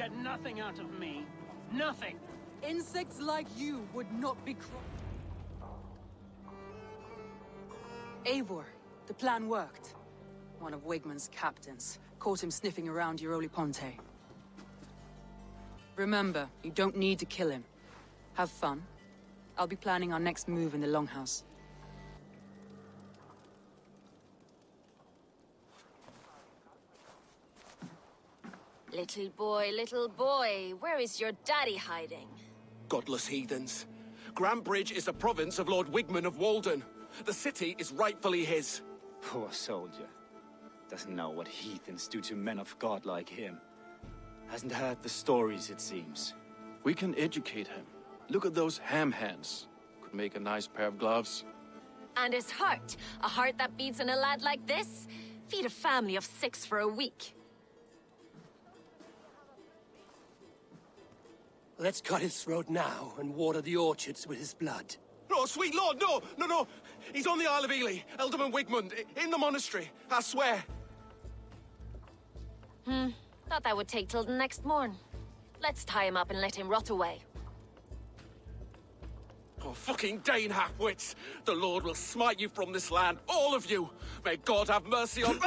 get nothing out of me. Nothing! Insects like you would not be Eivor, the plan worked. One of Wigmund's captains caught him sniffing around Euroli Ponte. Remember, you don't need to kill him. Have fun. I'll be planning our next move in the Longhouse. Little boy, where is your daddy hiding? Godless heathens. Grantebridge is a province of Lord Wigmund of Walden. The city is rightfully his. Poor soldier. Doesn't know what heathens do to men of God like him. Hasn't heard the stories, it seems. We can educate him. Look at those ham hands. Could make a nice pair of gloves. And his heart. A heart that beats in a lad like this? Feed a family of 6 for a week. Let's cut his throat now and water the orchards with his blood. No, sweet lord, no! He's on the Isle of Ely, Ealdorman Wigmund, in the monastery, I swear. Thought that would take till the next morn. Let's tie him up and let him rot away. Oh, fucking Dane half-wits! The Lord will smite you from this land, all of you! May God have mercy on...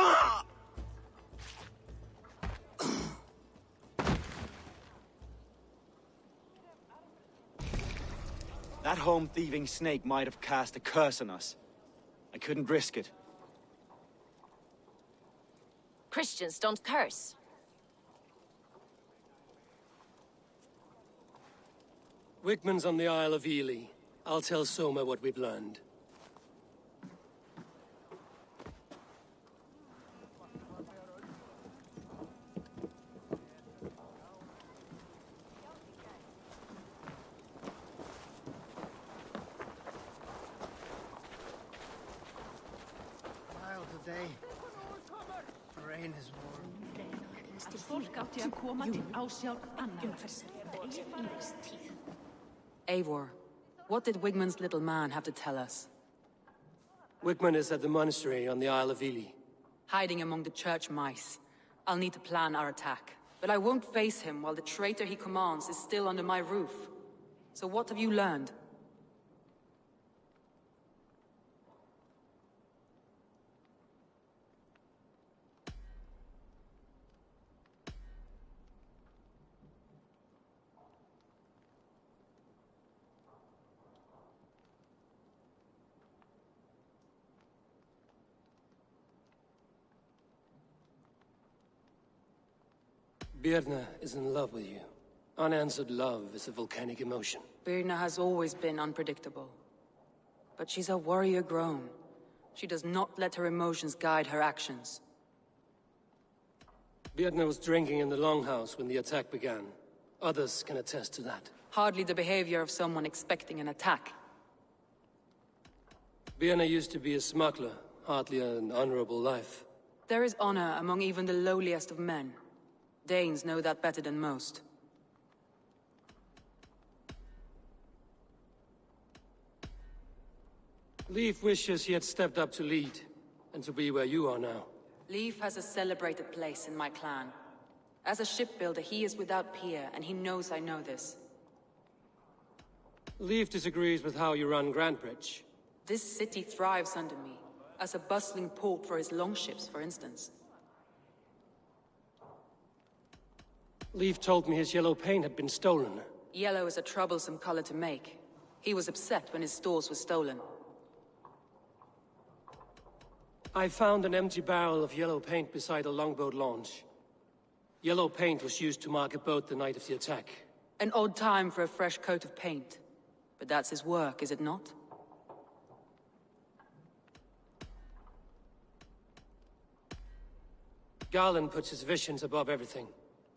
That home-thieving snake might have cast a curse on us. I couldn't risk it. Christians don't curse. Wigmund's on the Isle of Ely. I'll tell Soma what we've learned. Today. The rain is warm. Eivor, what did Wigmund's little man have to tell us? Wigmund is at the monastery on the Isle of Ely. Hiding among the church mice. I'll need to plan our attack. But I won't face him while the traitor he commands is still under my roof. So what have you learned? Birna is in love with you. Unanswered love is a volcanic emotion. Birna has always been unpredictable. But she's a warrior grown. She does not let her emotions guide her actions. Birna was drinking in the Longhouse when the attack began. Others can attest to that. Hardly the behavior of someone expecting an attack. Birna used to be a smuggler, hardly an honorable life. There is honor among even the lowliest of men. Danes know that better than most. Leif wishes he had stepped up to lead, and to be where you are now. Leif has a celebrated place in my clan. As a shipbuilder, he is without peer, and he knows I know this. Leif disagrees with how you run Grantebridge. This city thrives under me, as a bustling port for his longships, for instance. Leif told me his yellow paint had been stolen. Yellow is a troublesome color to make. He was upset when his stores were stolen. I found an empty barrel of yellow paint beside a longboat launch. Yellow paint was used to mark a boat the night of the attack. An odd time for a fresh coat of paint. But that's his work, is it not? Garland puts his visions above everything,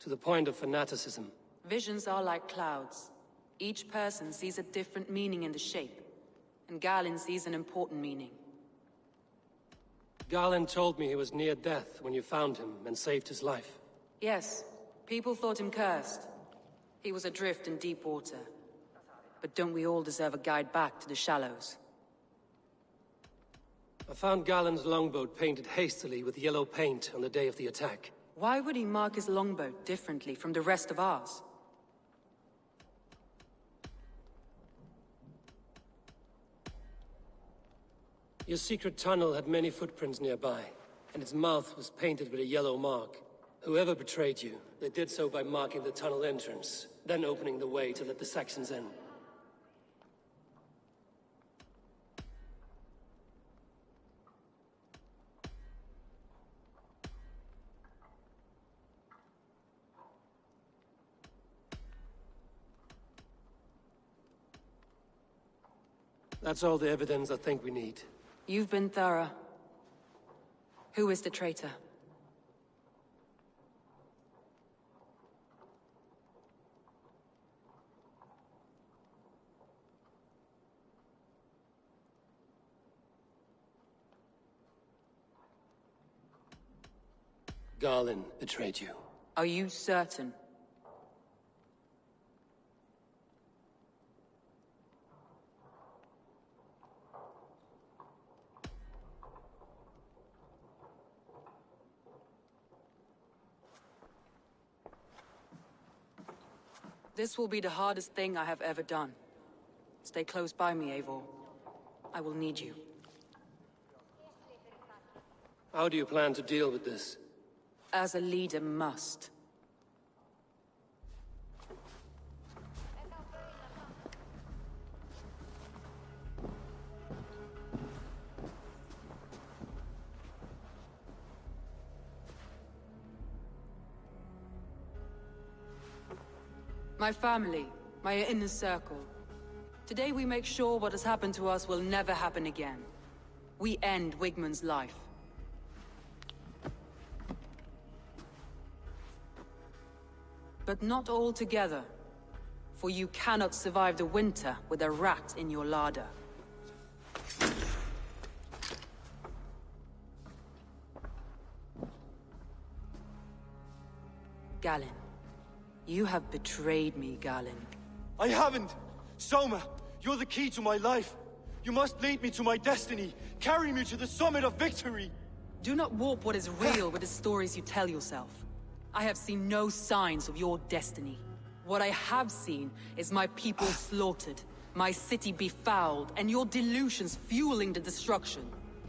to the point of fanaticism. Visions are like clouds. Each person sees a different meaning in the shape, and Galen sees an important meaning. Garland told me he was near death when you found him and saved his life. Yes, people thought him cursed. He was adrift in deep water. But don't we all deserve a guide back to the shallows? I found Garland's longboat painted hastily with yellow paint on the day of the attack. Why would he mark his longboat differently from the rest of ours? Your secret tunnel had many footprints nearby, and its mouth was painted with a yellow mark. Whoever betrayed you, they did so by marking the tunnel entrance, then opening the way to let the Saxons in. That's all the evidence I think we need. You've been thorough. Who is the traitor? Garlin betrayed you. Are you certain? This will be the hardest thing I have ever done. Stay close by me, Eivor. I will need you. How do you plan to deal with this? As a leader must. My family, my inner circle. Today we make sure what has happened to us will never happen again. We end Wigmund's life. But not all together, for you cannot survive the winter with a rat in your larder. Galen, you have betrayed me, Galen. I haven't! Soma, you're the key to my life. You must lead me to my destiny. Carry me to the summit of victory. Do not warp what is real with the stories you tell yourself. I have seen no signs of your destiny. What I have seen is my people slaughtered, my city befouled, and your delusions fueling the destruction.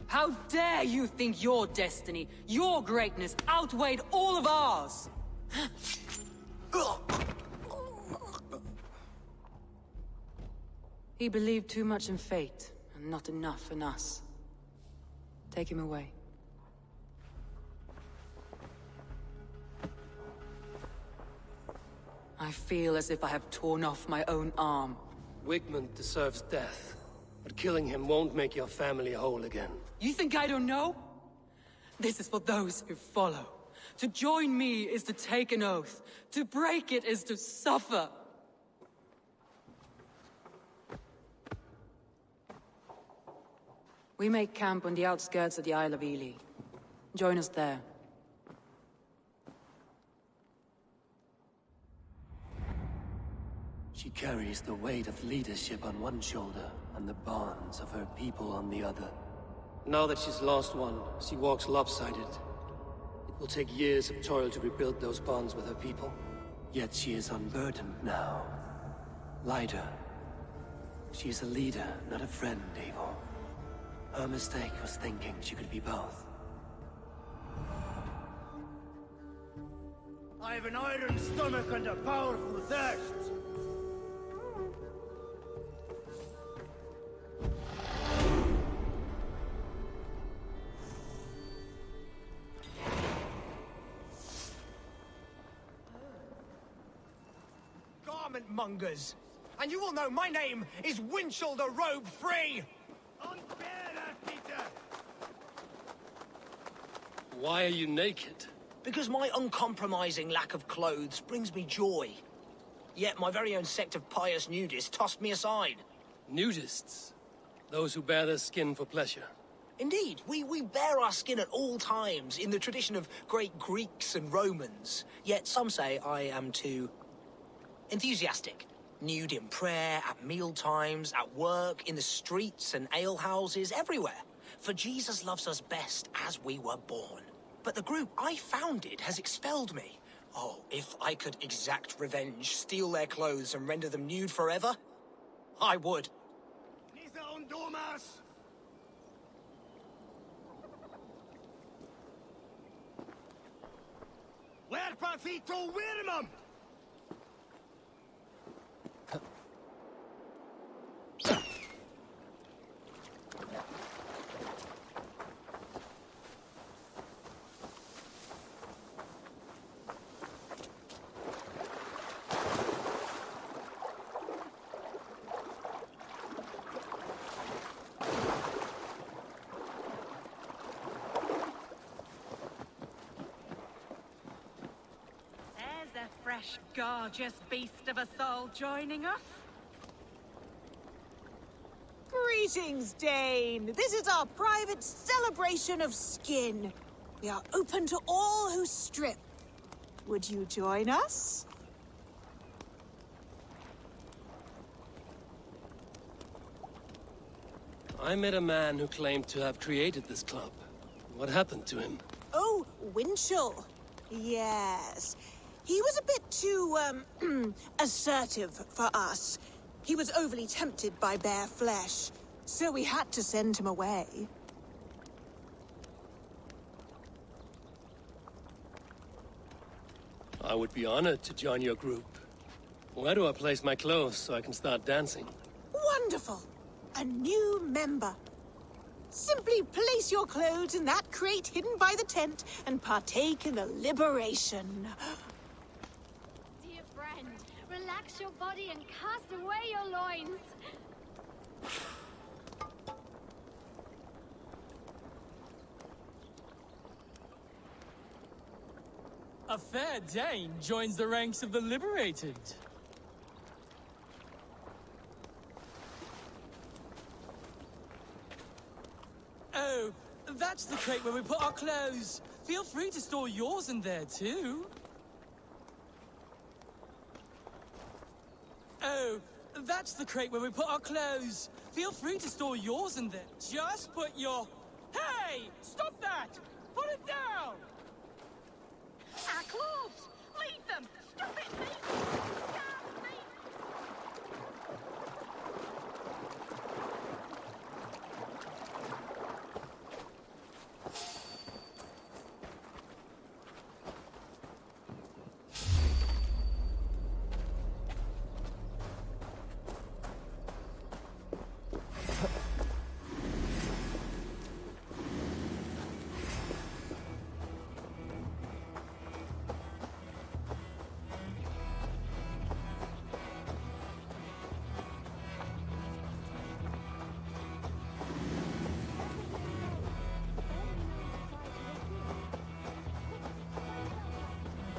How dare you think your destiny, your greatness, outweighed all of ours? He believed too much in fate, and not enough in us. Take him away. I feel as if I have torn off my own arm. Wigmund deserves death, but killing him won't make your family whole again. You think I don't know? This is for those who follow. To join me is to take an oath. To break it is to suffer. We make camp on the outskirts of the Isle of Ely. Join us there. She carries the weight of leadership on one shoulder, and the bonds of her people on the other. Now that she's lost one, she walks lopsided. It will take years of toil to rebuild those bonds with her people. Yet she is unburdened now. Lighter. She is a leader, not a friend, Eivor. Her mistake was thinking she could be both. I have an iron stomach and a powerful thirst. Garment mongers! And you all know my name is Winchell the Robe Free! Why are you naked? Because my uncompromising lack of clothes brings me joy. Yet my very own sect of pious nudists tossed me aside. Nudists? Those who bare their skin for pleasure. Indeed, we bear our skin at all times in the tradition of great Greeks and Romans. Yet some say I am too enthusiastic. Nude in prayer, at mealtimes, at work, in the streets and alehouses, everywhere. For Jesus loves us best as we were born. but the group I founded has expelled me. Oh, if I could exact revenge, steal their clothes and render them nude forever, I would. There's a fresh, gorgeous beast of a soul joining us. Greetings, Dane. This is our private celebration of skin. We are open to all who strip. Would you join us? I met a man who claimed to have created this club. What happened to him? Oh, Winchell. Yes. He was a bit too, assertive for us. He was overly tempted by bare flesh, so we had to send him away. I would be honored to join your group. Where do I place my clothes so I can start dancing? Wonderful! A new member. Simply place your clothes in that crate hidden by the tent and partake in the liberation. Dear friend, relax your body and cast away your loins. A fair Dane joins the ranks of the liberated. Oh, that's the crate where we put our clothes. Feel free to store yours in there too. Oh, that's the crate where we put our clothes. Feel free to store yours in there. Just put your... Hey! Stop that! Put it down! Our clothes! Leave them! Stop it, please!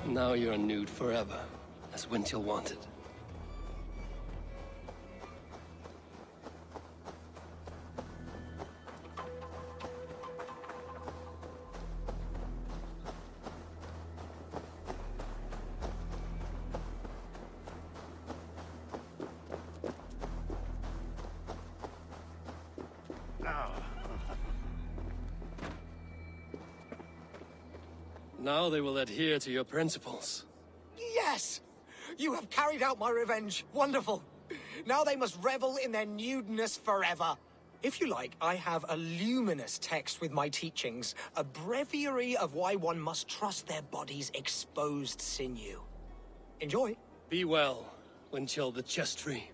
Now you're nude forever, as Winchell wanted. Now they will adhere to your principles. Yes! You have carried out my revenge. Wonderful. Now they must revel in their nudeness forever. If you like, I have a luminous text with my teachings, a breviary of why one must trust their body's exposed sinew. Enjoy. Be well, Winchell the Chest Tree.